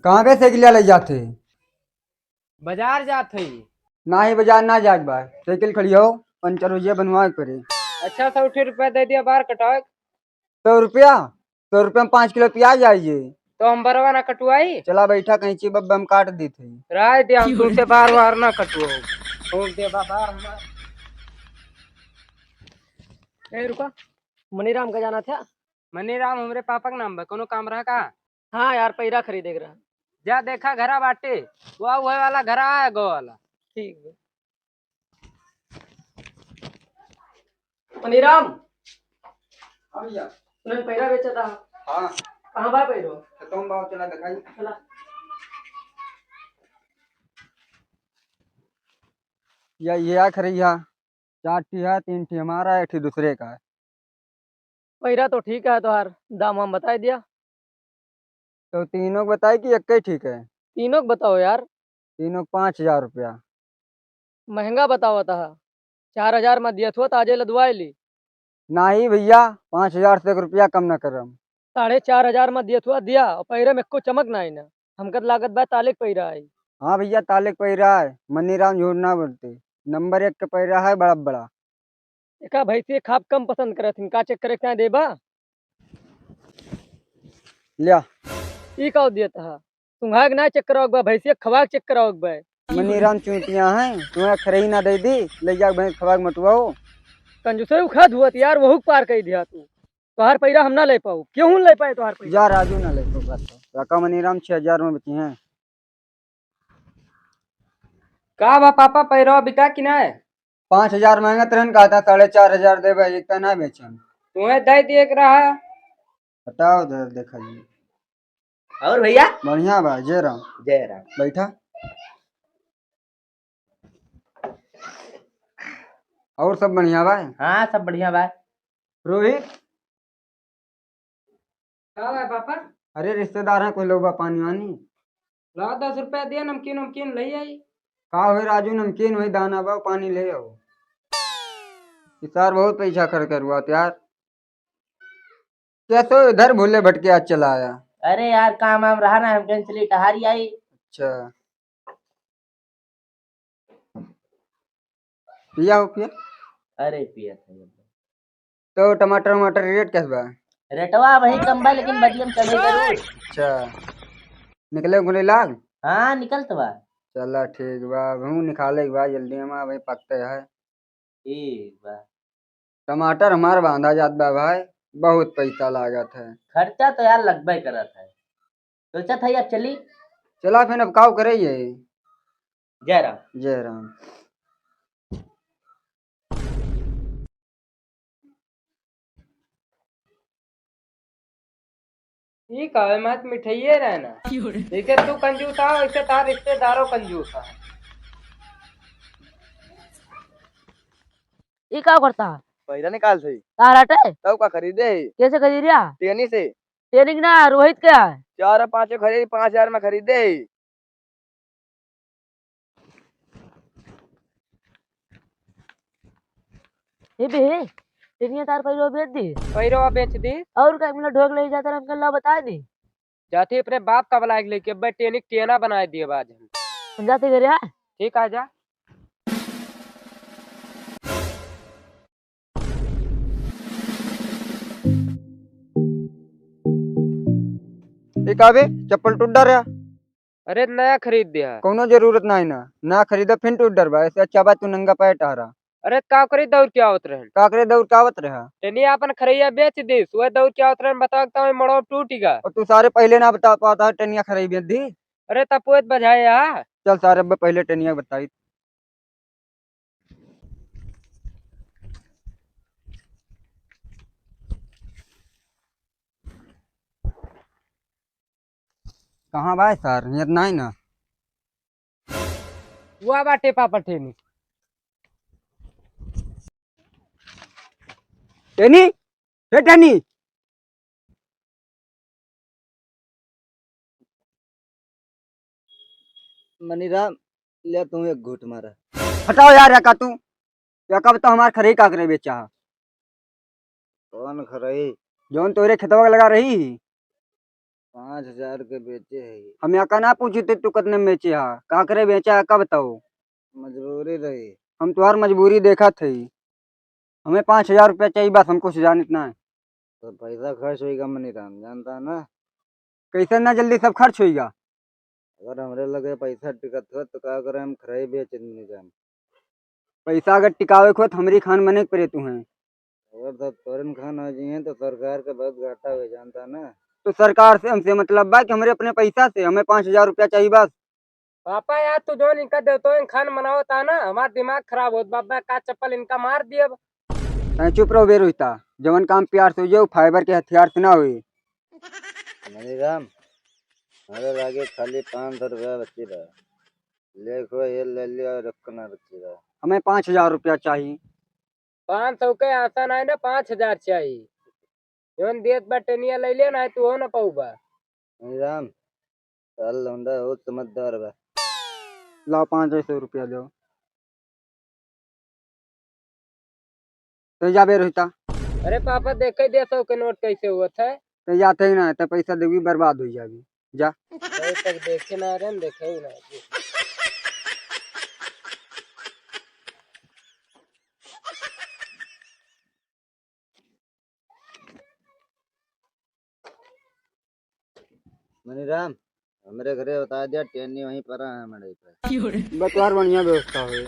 कहाँ के साइकिल ले जाते? बाजार जात हई। ना ही बाजार ना जाग बा, साइकिल खड़ी हो, पंचर हो बनवा के पड़े। अच्छा 160 रुपया दे दिया बाहर कटाओ। 100 रुपया? 100 रुपया में 5 किलो प्याज आइए। तो हम बरवा ना कटवाई। चला बैठा कहीं ची बब्बा हम काट दी थे। राय दे हम तुमसे बार बार ना कटवाओ। छोड़ दे बार हमारा। ए रुका, मनीराम का जाना था। मनीराम हमरे पापा का नाम बा, कोनो काम रहा का? हाँ यार, पैरा खरीदेग रहा। जा देखा घरा बाटे, वो वाला घरा है गो वाला। ठीक है मनीराम। हाँ भैया। तुमने पैरा बेचा था। हाँ। कहाँ बा पैरो? तो तुम बाबू चला दिखाई। चला। या ये खरी है, 4 ठी है, 3 ठी हमारा है, 1 ठी दूसरे का है। पैरा तो ठीक है, तो यार दाम हम बता दिया। तो तीनों को बताए कि एक ही ठीक है? तीनों को बताओ यार। तीनों को 5,000 रुपया। महंगा बताओ था। 4,000 में दिया था, ताजे लदवाई ली। ना ही भैया, 5,000 से 1 रुपया कम न करम। 4,500 में दिया था, दिया और पैरे में को चमक ना आई ना। हमका तो लागत बा ताले के पैरा आई। हाँ भैया, ताले का पैरा है, मनीराम झूठ ना बोलते। नंबर 1 का पैरा है, बड़ा बड़ा। एका भैंसी खाप कम पसंद करे थी, का चेक करे क्या देबा? लिया। ई का दिया था? तुम्हारा ना चेक कराओ बा, भैंसी खवा चेक कराओ बा। मनीराम चूतियां हैं, तुम्हें खरही ना दे दी, ले जा भैंस खवा के मटुआओ। कंजूसई उखा धुआत यार, वहू पार कर दिया तू। तोहार पैरा हम ना ले पाऊ, क्यों ले पाए तोहार पैरा? जा राजू ना ले तो काका मनीराम 6,000 में बची हैं। का बा पापा पैरवा बिका कि ना है? 5,000 महंगा तरन कहा था, 4,500 दे भाई, इतना ना बेचन। तुम्हें दे दिए के रहा। हटाओ उधर, देखा जी। और भैया बढ़िया बा, जय राम। जय राम। बैठा। और सब बढ़िया बा? हाँ सब बढ़िया बा। रोहित। का है पापा? अरे रिश्तेदार हैं कोई लोग बा, पानी वानी। ला 10 रुपया दिया, नमकीन नमकीन ले आई। का हुई राजू, नमकीन वही दाना बा, पानी ले आओ। इसार बहुत पैसा खर्च करवा यार। क्या तो इधर भूले भटके आज चला आया? अरे यार काम वाम रहा ना, हम चली टहारी आई। अच्छा। पिया हो पिया? अरे पिया था। तो टमाटर वमाटर रेट कैसे बा? रेटवा वही कम बा, लेकिन बदियम चढ़े जरूर। अच्छा। निकले गुले लाग? हाँ निकल तो बा। चला ठीक बा, हूँ निकाले के बा जल्दी, हम भाई पकते है। ठीक बा। टमाटर हमार बांधा जात बा भाई, बहुत पैसा लागत है। खर्चा तो यार लगभग करत है, सोचा था यार चली। चला फिर अब काव करिए। जय राम। जय राम। ठीक है मत मिठाइए रहना। जैसे तू कंजूस आ वैसे तार रिश्तेदारों कंजूस आ। ई का करता? पैसा निकाल सही तार हटे? तब का खरीदे है कैसे खरीद रिया? टेनी से। ट्रेनिंग ना, रोहित क्या है? 4 5 खरीद 5,000 में खरीदे है। हे बे, ट्रेनिंग तार पैरो बेच दी। पैरवा बेच दी। और का मिला ढोक ले जाता हमके ला बता दी। जाते अपने बाप का बुला के लेके अब टेनिक टेना बना दिए बाज हम। हम जाते घर आ। ठीक आ जा। एक आवे चप्पल टूट डर है। अरे नया खरीद दिया। कोनो जरूरत नहीं ना खरीदा फिर टूट डर बा, ऐसे अच्छा बात तू नंगा पैर टहरा। अरे का करी दौड़ क्या होत रहे? काकरे दौड़ कावत रहा। टेनी अपन खरैया बेच दी, सुबह दौड़ क्या होत रहे बताओ तो मड़ो टूटेगा। और तू सारे पहले ना बता पाता है, टनिया खराई बेच दी। अरे तपोत बजाए यहाँ। चल सारे अब पहले टनिया बताई। कहाँ भाई सर, ये नहीं ना। हुआ बाटे पापा टेनी। टेनी, हे टेनी। मनीराम ले तू एक घूट मारा। हटाओ यार, या तू या कब तो हमारे खरी काकरे बेचा है। कौन खरई? जौन तोरे खेतवा लगा रही। 5,000 के बेचे है ये। हम यहाँ का ना पूछी थे तू कितने में बेचे हा का करे बेचा है का बताओ। मजबूरी रही। हम तुम्हार मजबूरी देखा थी। हमें 5,000 रुपया चाहिए बस हमको जान इतना है। तो पैसा खर्च होगा मनीराम, जानता है ना। कैसे ना जल्दी सब खर्च होगा। अगर हमरे लगे पैसा टिकत हो तो क्या करें, हम खराई बेच मनीराम। पैसा अगर टिकावे को तो हमारी खान बने पड़े तू हैं। अगर तो तोरन खान हो जाए तो सरकार का बहुत घाटा हो, जानता ना। तो सरकार से हमसे मतलब बा कि हमारे अपने पैसा से हमें 5,000 रुपया चाहिए बस। पापा यार तू जो इनका देतो इन खान मनाओ था ना, हमारा दिमाग खराब होता बाबा का चप्पल इनका मार दिया। तैं चुप रहो बेरोहिता। जवन काम प्यार से हो जाओ फाइबर के हथियार से ना हुए। मनीराम हमारे लागे खाली 500 रुपया बची रहा। देखो ये ले लिया और रखना बची रहा। हमें 5,000 रुपया चाहिए। 500 के आसान है ना, 5,000 चाहिए। जोन देत बटनिया ले ले ना तू हो ना पाऊबा। मनीराम साल लौंडा हो समझदार बा। लाओ 500 रुपया दो। तो जा बेरोहिता। अरे पापा देखे दे 100 के नोट कैसे हुआ था। तो जाते ही ना तो पैसा देगी बर्बाद हो जाएगी। जा। अभी तक देखे ना रहे देखे ही ना। मनीराम हमारे घरे बता दिया, ट्रेन वहीं पर है हमारे पे। बतवार बढ़िया व्यवस्था हुई।